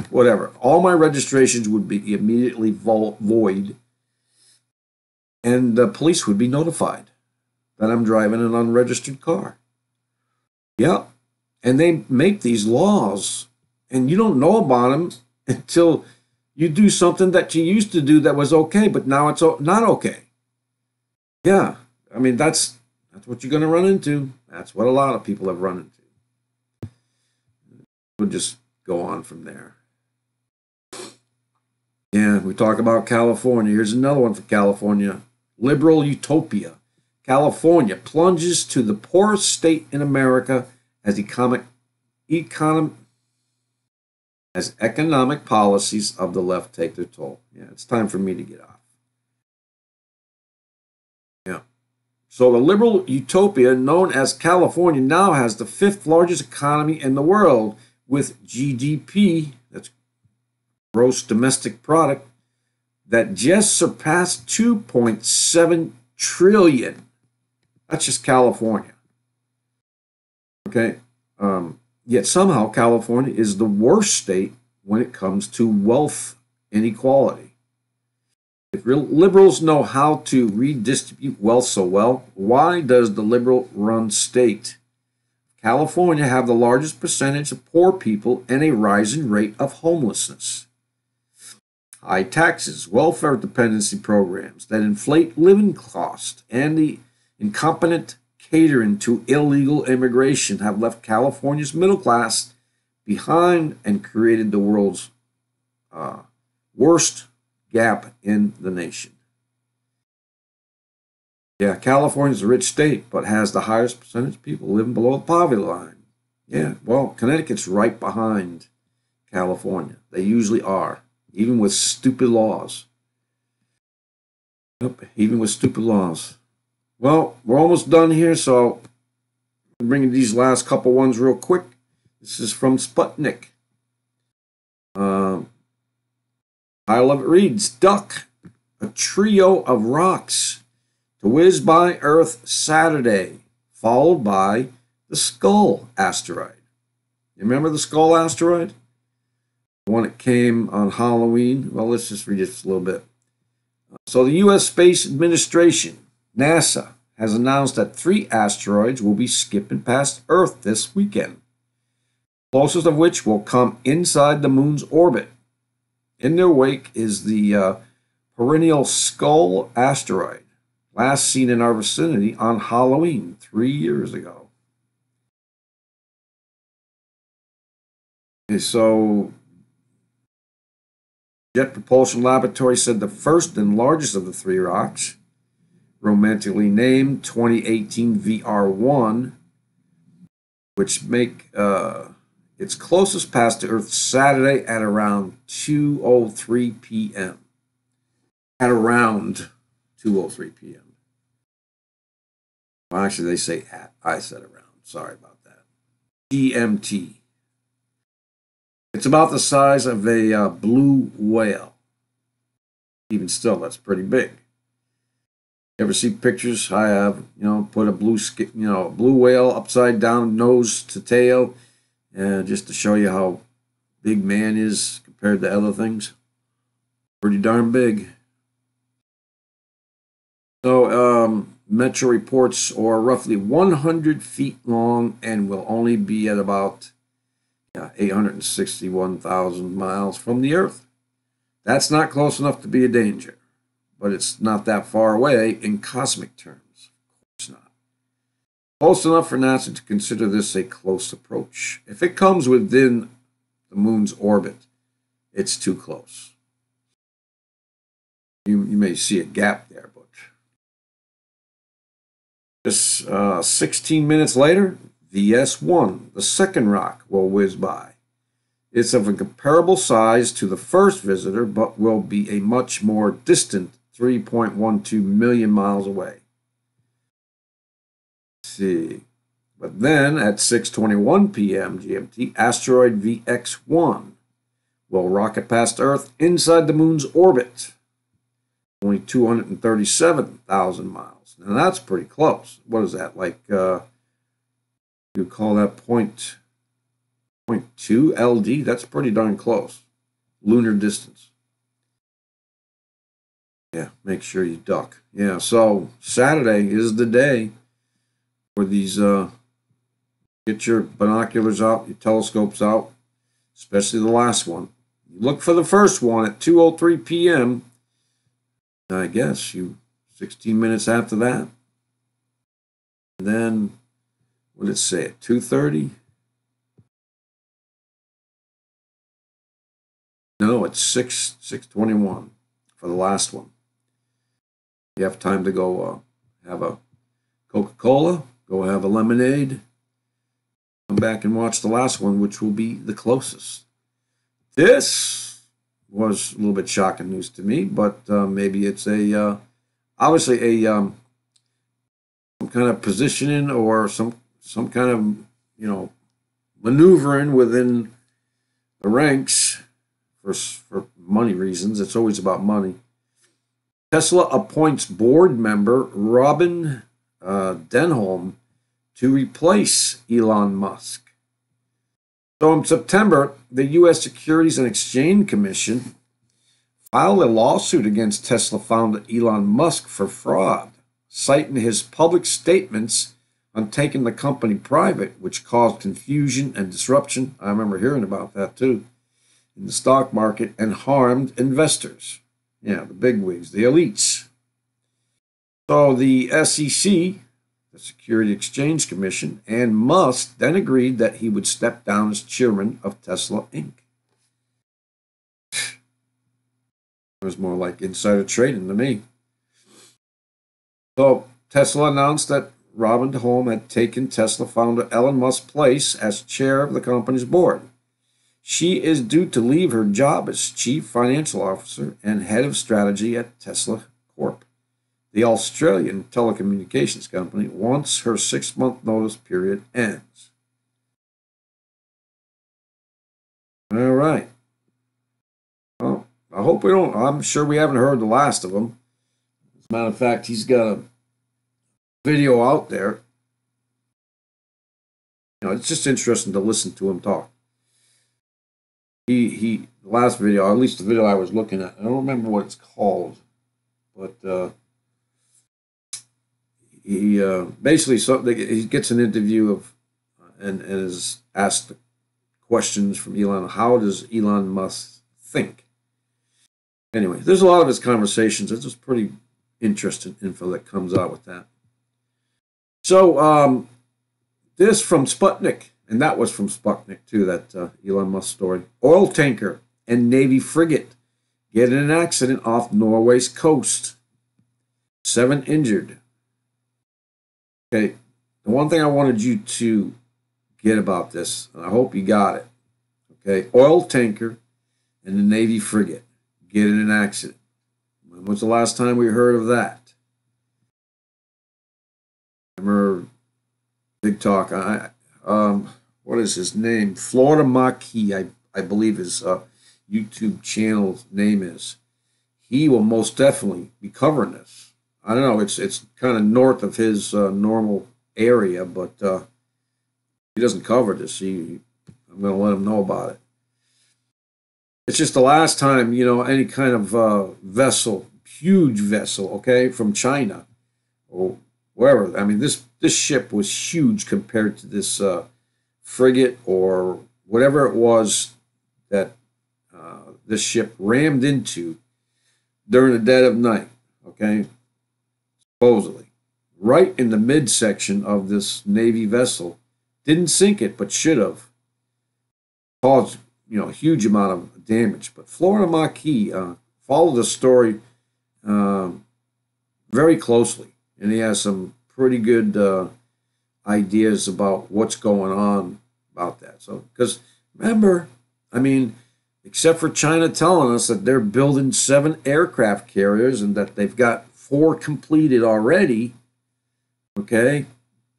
whatever. All my registrations would be immediately void, and the police would be notified that I'm driving an unregistered car. Yeah, and they make these laws, and you don't know about them until you do something that you used to do that was okay, but now it's not okay. Yeah, I mean, that's what you're going to run into. That's what a lot of people have run into. We'll just go on from there. Yeah, we talk about California. Here's another one for California. Liberal utopia. California plunges to the poorest state in America as economic policies of the left take their toll. Yeah, it's time for me to get off. Yeah. So the liberal utopia known as California now has the 5th largest economy in the world with GDP, that's gross domestic product, that just surpassed 2.7 trillion. That's just California. Okay. Yet somehow California is the worst state when it comes to wealth inequality. If liberals know how to redistribute wealth so well, why does the liberal-run state California have the largest percentage of poor people and a rising rate of homelessness? High taxes, welfare dependency programs that inflate living costs, and the incompetent catering to illegal immigration have left California's middle class behind and created the world's worst gap in the nation. Yeah, California's a rich state, but has the highest percentage of people living below the poverty line. Yeah, well, Connecticut's right behind California. They usually are, even with stupid laws. Yep, even with stupid laws. Well, we're almost done here, so I'm bringing these last couple ones real quick. This is from Sputnik. Title of it reads, Duck, a trio of rocks to whiz by Earth Saturday, followed by the Skull asteroid. You remember the Skull asteroid? The one that came on Halloween? Well, let's just read just a little bit. So the U.S. Space Administration, NASA, has announced that 3 asteroids will be skipping past Earth this weekend, closest of which will come inside the moon's orbit. In their wake is the perennial Skull asteroid, last seen in our vicinity on Halloween 3 years ago. Okay, so Jet Propulsion Laboratory said the first and largest of the 3 rocks, romantically named 2018 VR1, which make its closest pass to Earth Saturday at around 2:03 p.m. At around 2:03 p.m. Well, actually, they say at. I said around. Sorry about that. GMT. It's about the size of a blue whale. Even still, that's pretty big. You ever see pictures? I have, put a blue whale upside down, nose to tail, just to show you how big man is compared to other things. Pretty darn big. So, Metro reports are roughly 100 feet long and will only be at about 861,000 miles from the Earth. That's not close enough to be a danger, but it's not that far away in cosmic terms. Of course not. Close enough for NASA to consider this a close approach. If it comes within the moon's orbit, it's too close. You may see a gap there, but just 16 minutes later, VS1, the second rock, will whiz by. It's of a comparable size to the first visitor, but will be a much more distant 3.12 million miles away. Let's see. But then at 6:21 p.m. GMT, asteroid VX1 will rocket past Earth inside the moon's orbit. Only 237,000 miles. Now that's pretty close. What is that, like, you call that 0.1 0.2 LD. That's pretty darn close. Lunar distance. Yeah, make sure you duck. Yeah, so Saturday is the day for these. Get your binoculars out, your telescopes out, especially the last one. You look for the first one at 2:03 p.m. I guess 16 minutes after that. And then, what did it say, at 2:30? No, it's 6:21 for the last one. You have time to go have a Coca-Cola, go have a lemonade, come back and watch the last one, which will be the closest. This was a little bit shocking news to me, but maybe it's obviously a some kind of positioning or some kind of maneuvering within the ranks for money reasons. It's always about money. Tesla appoints board member Robin Denholm to replace Elon Musk. So in September, the U.S. Securities and Exchange Commission filed a lawsuit against Tesla founder Elon Musk for fraud, citing his public statements on taking the company private, which caused confusion and disruption. I remember hearing about that too, in the stock market, and harmed investors. Yeah, the bigwigs, the elites. So the SEC, the Security Exchange Commission, and Musk then agreed that he would step down as chairman of Tesla Inc. It was more like insider trading to me. So Tesla announced that Robin Denholm had taken Tesla founder Elon Musk's place as chair of the company's board. She is due to leave her job as chief financial officer and head of strategy at Tesla Corp, the Australian telecommunications company, once her 6-month notice period ends. All right. Well, I hope we don't. I'm sure we haven't heard the last of him. As a matter of fact, he's got a video out there. It's just interesting to listen to him talk. The last video, or at least the video I was looking at, I don't remember what it's called, but he basically he gets an interview of and is asked questions from Elon. How does Elon Musk think? Anyway, there's a lot of his conversations. It's just pretty interesting info that comes out with that. So this from Sputnik. And that was from Sputnik, too, that Elon Musk story. Oil tanker and Navy frigate get in an accident off Norway's coast. 7 injured. Okay, the one thing I wanted you to get about this, and I hope you got it, okay, oil tanker and the Navy frigate get in an accident. When was the last time we heard of that? Remember, big talk. What is his name? Florida Maquis, I believe his YouTube channel name is. He will most definitely be covering this. I don't know. It's kind of north of his normal area, but he doesn't cover this. I'm going to let him know about it. It's just the last time, any kind of vessel, huge vessel, okay, from China or wherever. I mean, this ship was huge compared to this frigate or whatever it was that this ship rammed into during the dead of night, okay, supposedly. Right in the midsection of this Navy vessel. Didn't sink it, but should have. Caused, a huge amount of damage. But Florida Maquis followed the story very closely. And he has some pretty good ideas about what's going on about that. So, because remember, except for China telling us that they're building 7 aircraft carriers and that they've got 4 completed already, okay,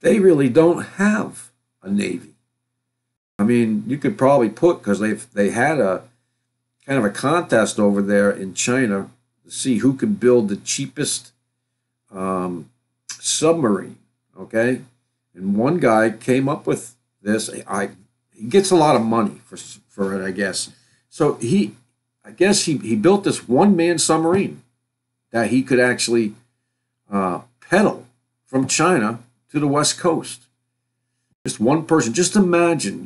they really don't have a Navy. You could probably put, because they had a kind of a contest over there in China to see who could build the cheapest submarine, okay? And one guy came up with this. he gets a lot of money for it, I guess. So I guess he built this one-man submarine that he could actually pedal from China to the West Coast. Just one person. Just imagine,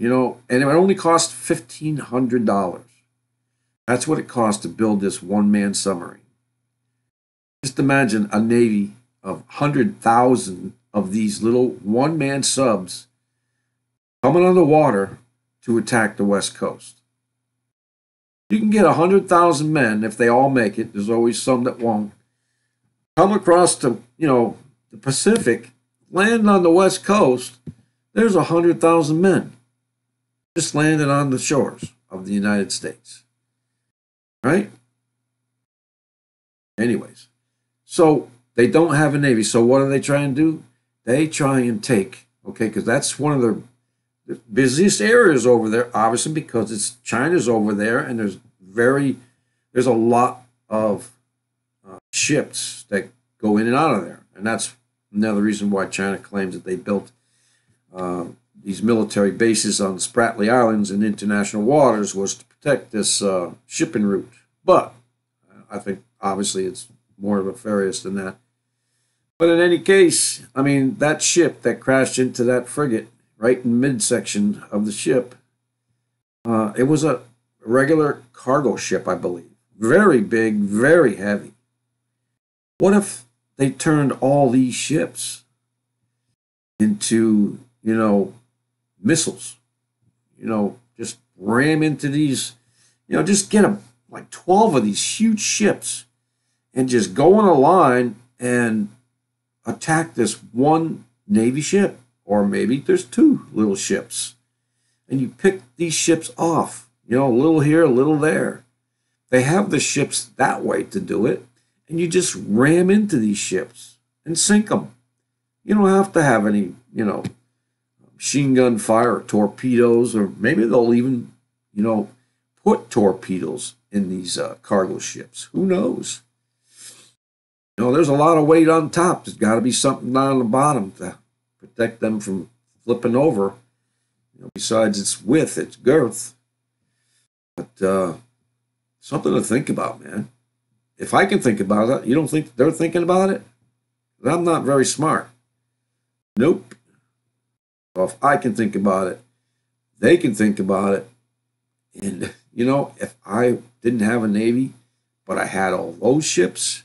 and it only cost $1,500. That's what it cost to build this one-man submarine. Just imagine a navy of 100,000 of these little one-man subs coming on the water to attack the West Coast. You can get 100,000 men if they all make it. There's always some that won't. Come across the Pacific, land on the West Coast. There's 100,000 men just landed on the shores of the United States. Right? Anyways, so they don't have a navy. So what do they try and do? They try and take, because that's one of the busiest areas over there, obviously, because it's China's over there, and there's a lot of ships that go in and out of there, and that's another reason why China claims that they built these military bases on Spratly Islands in international waters was to protect this shipping route. But I think obviously it's more nefarious than that. But in any case, I mean, that ship that crashed into that frigate right in the midsection of the ship, it was a regular cargo ship, I believe. Very big, very heavy. What if they turned all these ships into, missiles? Just ram into these, just get like 12 of these huge ships and just go in a line and attack this one Navy ship. Or maybe there's two little ships. And you pick these ships off, a little here, a little there. They have the ships that way to do it. And you just ram into these ships and sink them. You don't have to have any, machine gun fire or torpedoes, or maybe they'll even, put torpedoes in these cargo ships. Who knows? There's a lot of weight on top. There's got to be something down the bottom to protect them from flipping over. Besides its width, its girth. But something to think about, man. If I can think about it, you don't think they're thinking about it? I'm not very smart. Nope. Well, if I can think about it, they can think about it. And, if I didn't have a Navy, but I had all those ships,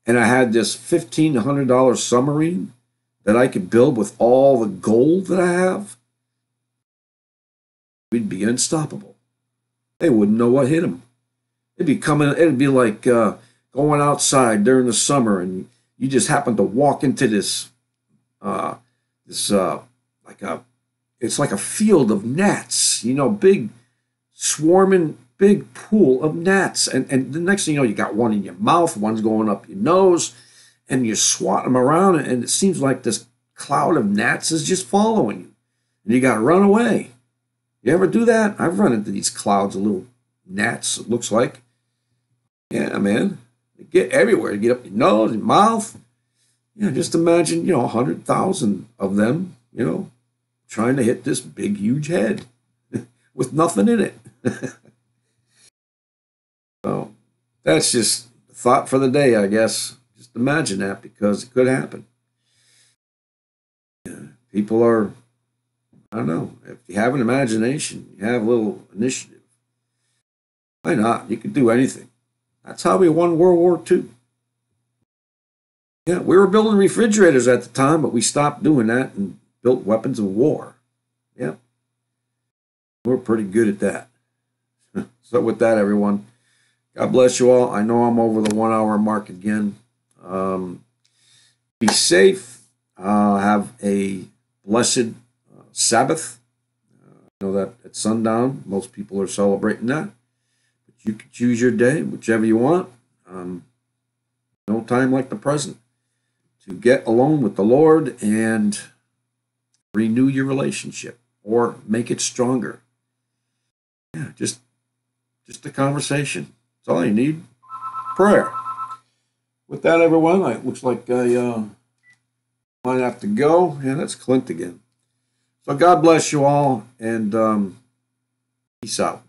and I had this $1,500 submarine that I could build with all the gold that I have, we'd be unstoppable. They wouldn't know what hit them. It'd be like going outside during the summer, and you just happen to walk into this, it's like a field of gnats, big swarming, big pool of gnats. And the next thing you know, you got one in your mouth, one's going up your nose, and you're swatting them around, and it seems like this cloud of gnats is just following you. And you got to run away. You ever do that? I've run into these clouds of little gnats, it looks like. Yeah, man. They get everywhere. They get up your nose, your mouth. Just imagine, 100,000 of them, trying to hit this big, huge head with nothing in it. So that's just a thought for the day, I guess. Just imagine that, because it could happen. People are, I don't know, if you have an imagination, you have a little initiative, why not? You could do anything. That's how we won World War II. Yeah, we were building refrigerators at the time, but we stopped doing that and built weapons of war. Yeah. We're pretty good at that. So with that, everyone, God bless you all. I know I'm over the 1 hour mark again. Be safe. Have a blessed Sabbath. I know that at sundown, most people are celebrating that. But you can choose your day, whichever you want. No time like the present to get alone with the Lord and renew your relationship or make it stronger. Yeah, just a conversation. That's all you need. Prayer. With that, everyone, it looks like I might have to go. Yeah, that's Clint again. So God bless you all, and peace out.